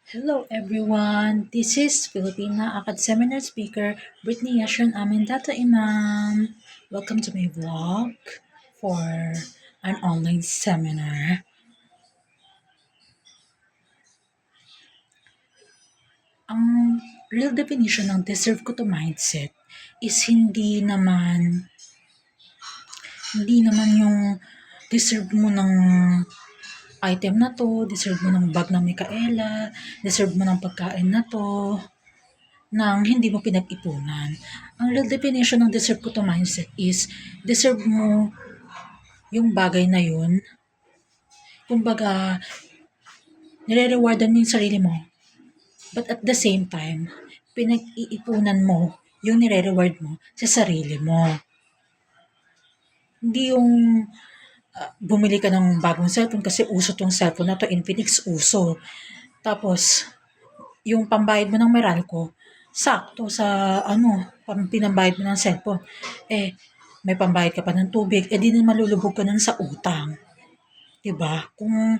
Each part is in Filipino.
Hello everyone, this is Filipina Akad Seminar Speaker Brittany Yashran Amendata Imam. Welcome to my vlog for an online seminar. Ang real definition ng deserve ko to mindset is hindi naman yung deserve mo ng item na to, deserve mo ng bag ng Micaela, deserve mo ng pagkain na to, nang hindi mo pinag-ipunan. Ang real definition ng deserve ko to mindset is deserve mo yung bagay na yun. Kumbaga, nire-rewardan mo yung sarili mo. But at the same time, pinag-iipunan mo yung nire-reward mo sa sarili mo. Hindi yung bumili ka ng bagong cellphone kasi uso tong cellphone na to, Infinix uso. Tapos, yung pambayad mo ng Meralco, sakto sa pinambayad mo ng cellphone. May pambayad ka pa ng tubig, di na malulubog ka nun sa utang. 'Di ba? Kung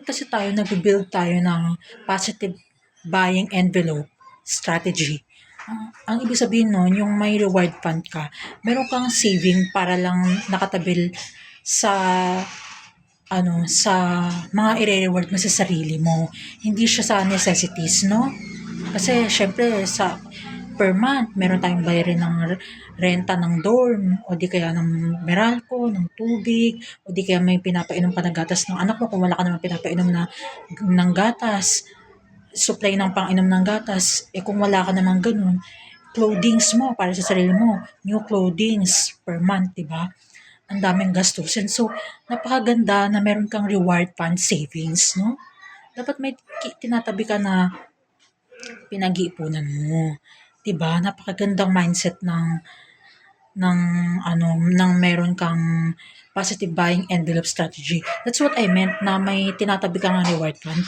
kasi tayo nagbi-build tayo ng positive buying envelope strategy, ang ibig sabihin nun, yung may reward fund ka, meron kang saving para lang nakatabil sa sa mga ire-reward mo sa sarili mo. Hindi siya sa necessities, no? Kasi syempre sa per month, meron tayong bayarin ng renta ng dorm, o di kaya ng Meralco, ng tubig, o di kaya may pinapainom ka ng gatas ng anak mo kung wala ka naman pinapainom ng gatas, supply ng pang-inom ng gatas. Kung wala ka naman ganun, clothings mo para sa sarili mo, new clothings per month, di ba? Ang daming gastusin. So, napakaganda na meron kang reward fund savings, no? Dapat may tinatabi ka na pinag-iipunan mo. 'Di ba? Napakagandang mindset ng meron kang positive buying envelope strategy. That's what I meant na may tinatabi kang reward fund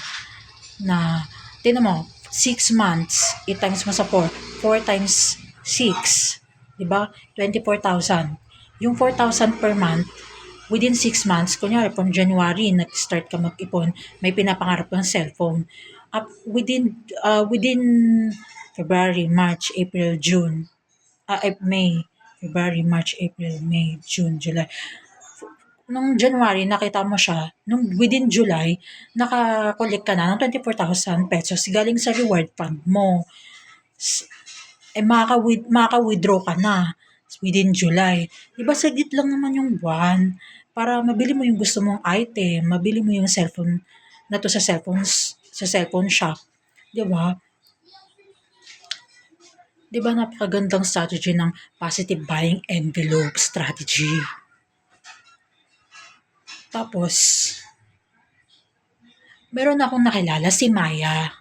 na tingnan mo, 6 months, 8 times mo sa 4, 4 times 6, 'di ba? 24,000. Yung 4,000 per month, within 6 months, kunyari from January, nag-start ka mag-ipon, may pinapangarap kang cellphone. Within February, March, April, June, May, February, March, April, May, June, July. Nung January, nakita mo siya, nung within July, nakakollect ka na ng 24,000 pesos galing sa reward fund mo. Makaka-withdraw ka na within July. Diba saglit lang naman yung buwan para mabili mo yung gusto mong item, mabili mo yung cellphone na to sa cellphone shop. Diba? Diba napakagandang strategy ng positive buying envelope strategy. Tapos, meron akong nakilala si Maya.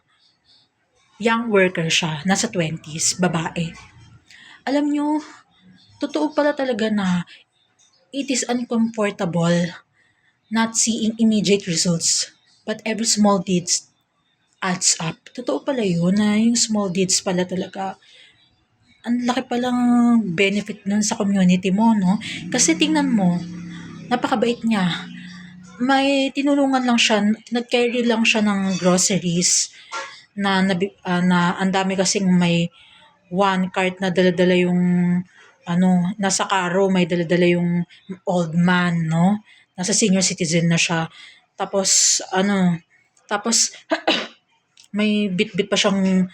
Young worker siya, nasa 20s, babae. Alam nyo, totoo pala talaga na it is uncomfortable not seeing immediate results, but every small deeds adds up. Totoo pala yun na yung small deeds pala talaga, ang laki palang benefit nun sa community mo, no? Kasi tingnan mo, napakabait niya. May tinulungan lang siya, nag-carry lang siya ng groceries na ang dami kasing may one cart na dala-dala yung nasa karo, may dala-dala yung old man, no? Nasa senior citizen na siya. Tapos, tapos may bit-bit pa siyang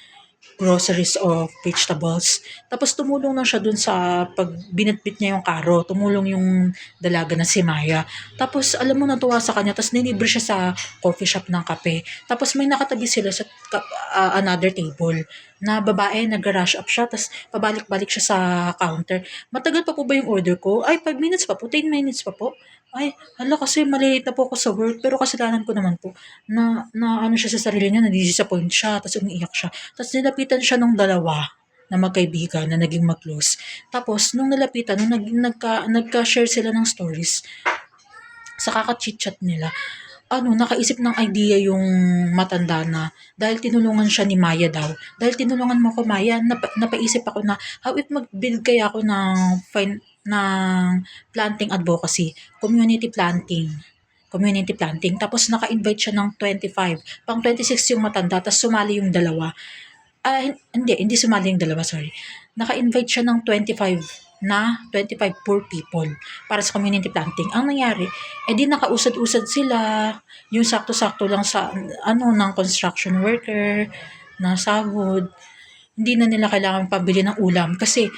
groceries o vegetables. Tapos tumulong na siya dun sa pag binitbit niya yung karo. Tumulong yung dalaga na si Maya. Tapos alam mo natuwa sa kanya. Tapos nilibre siya sa coffee shop ng kape. Tapos may nakatabi sila sa another table na babae, nag-rush up siya. Tapos pabalik-balik siya sa counter. Matagal pa po ba yung order ko? Ay, 5 minutes pa po. 10 minutes pa po. Ay, hala kasi malilate na po ako sa work. Pero kasalanan ko naman po na ano siya sa sarili niya, na-disappoint siya. Tapos umiiyak siya. Tapos nilapitan siya ng dalawa na magkaibigan na naging mag-close. Tapos, nung nalapitan, nung nagka-share sila ng stories, sa kaka-chit-chat nila, nakaisip ng idea yung matanda na dahil tinulungan siya ni Maya daw. Dahil tinulungan mo ko Maya, napaisip ako na how if mag-build kaya ako ng planting advocacy, community planting. community planting. Tapos naka-invite siya ng 25. Pang 26 yung matanda, tapos sumali yung dalawa. Hindi sumali yung dalawa, sorry. Naka-invite siya ng 25 poor people para sa community planting. Ang nangyari, di nakausad-usad sila, yung sakto-sakto lang sa ng construction worker na sahod. Hindi na nila kailangan pabili ng ulam kasi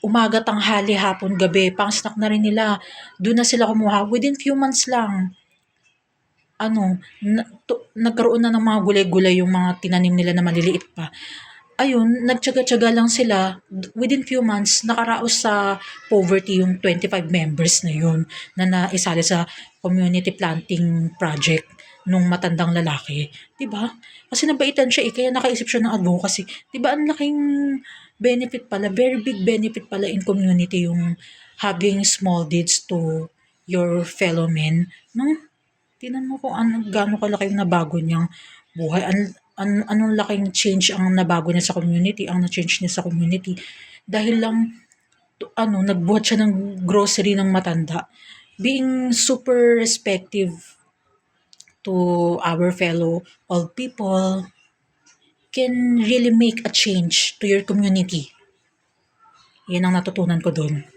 umaga, tanghali, hapon, gabi, pang snack na rin nila. Doon na sila kumuha. Within few months lang, nagkaroon na ng mga gulay-gulay yung mga tinanim nila na maliliit pa. Ayun, nagtyaga-tyaga lang sila. Within few months, nakaraos sa poverty yung 25 members na yun na naisali sa community planting project nung matandang lalaki. 'Di ba? Kasi nabaitan siya kaya nakaisip siya ng advocacy. 'Di ba ang laking benefit pala, very big benefit pala in community yung having small deeds to your fellow men, no? Tingnan mo kung gaano kalaki yung nabago niyang buhay. Anong laking change ang nabago niya sa community, ang na-change niya sa community. Dahil lang, nagbuhat siya ng grocery ng matanda. Being super respective to our fellow old people can really make a change to your community. Yan ang natutunan ko dun.